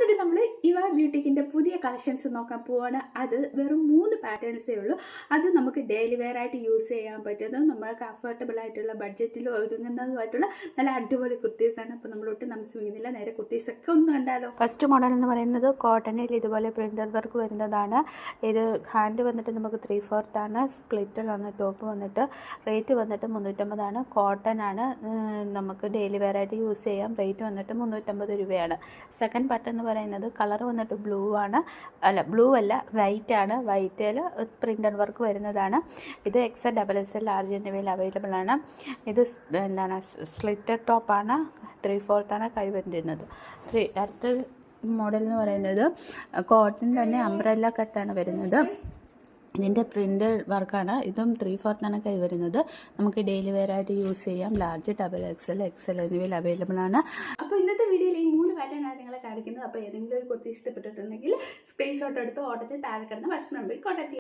എന്നിട്ട് നമ്മൾ ഇവ ബ്യൂട്ടിക്കിൻ്റെ പുതിയ കളക്ഷൻസ് നോക്കാൻ പോവാണ്. അത് വെറും 3 പാറ്റേൺസേ ഉള്ളൂ. അത് നമുക്ക് ഡെയിലി വെയർ ആയിട്ട് യൂസ് ചെയ്യാൻ പറ്റുന്നതും നമ്മൾക്ക് അഫോർഡബിൾ ആയിട്ടുള്ള ബഡ്ജറ്റിൽ ഒതുങ്ങുന്നതുമായിട്ടുള്ള നല്ല അടിപൊളി കുർത്തീസാണ്. അപ്പോൾ നമ്മളൊട്ടും താമസിക്കുന്നില്ല, നേരെ കുർത്തീസൊക്കെ ഒന്ന് കണ്ടാലോ. ഫസ്റ്റ് മോഡൽ എന്ന് പറയുന്നത് കോട്ടണിൽ ഇതുപോലെ പ്രിൻ്റർ വർക്ക് വരുന്നതാണ്. ഇത് ഹാൻഡ് വന്നിട്ട് നമുക്ക് 3/4 ആണ്, സ്പ്ലിറ്ററാണ് ടോപ്പ് വന്നിട്ട്. റേറ്റ് വന്നിട്ട് 350 ആണ്. കോട്ടൺ ആണ്, നമുക്ക് ഡെയിലി വെയർ ആയിട്ട് യൂസ് ചെയ്യാം. റേറ്റ് വന്നിട്ട് 350 രൂപയാണ്. സെക്കൻഡ് പാർട്ട് എന്ന് പറയുന്നത് കളർ വന്നിട്ട് ബ്ലൂ ആണ്, ബ്ലൂ അല്ല വൈറ്റ് ആണ്. വൈറ്റിൽ പ്രിൻ്റർ വർക്ക് വരുന്നതാണ്. ഇത് XL, XXL, large എന്നിവയിൽ അവൈലബിൾ ആണ്. ഇത് എന്താണ് സ്ലിറ്റർ ടോപ്പാണ്, 3/4 ആണ് കൈ വരുന്നത്. അടുത്ത മോഡൽ എന്ന് പറയുന്നത് കോട്ടൺ തന്നെ അംബ്രല്ല കട്ടാണ് വരുന്നത്. ഇതിൻ്റെ പ്രിൻ്റ് വർക്കാണ്. ഇതും 3/4 ആണ് കൈ വരുന്നത്. നമുക്ക് ഡെയിലി വെയർ ആയിട്ട് യൂസ് ചെയ്യാം. ലാർജ്, XL, XL എന്നിവയിൽ അവൈലബിൾ ആണ്. അപ്പോൾ ഇന്നത്തെ വീഡിയോയിൽ ഈ 3 പാറ്റേൺ ആണ് നിങ്ങളെ കാണിക്കുന്നത്. അപ്പോൾ ഏതെങ്കിലും ഒരു കുർത്തി ഇഷ്ടപ്പെട്ടിട്ടുണ്ടെങ്കിൽ സ്ക്രീൻഷോട്ട് എടുത്ത് ഓർഡറിൽ താഴെ കിടന്ന് വാട്സ്ആപ്പ് നമ്പറിൽ കോൺടാക്ട്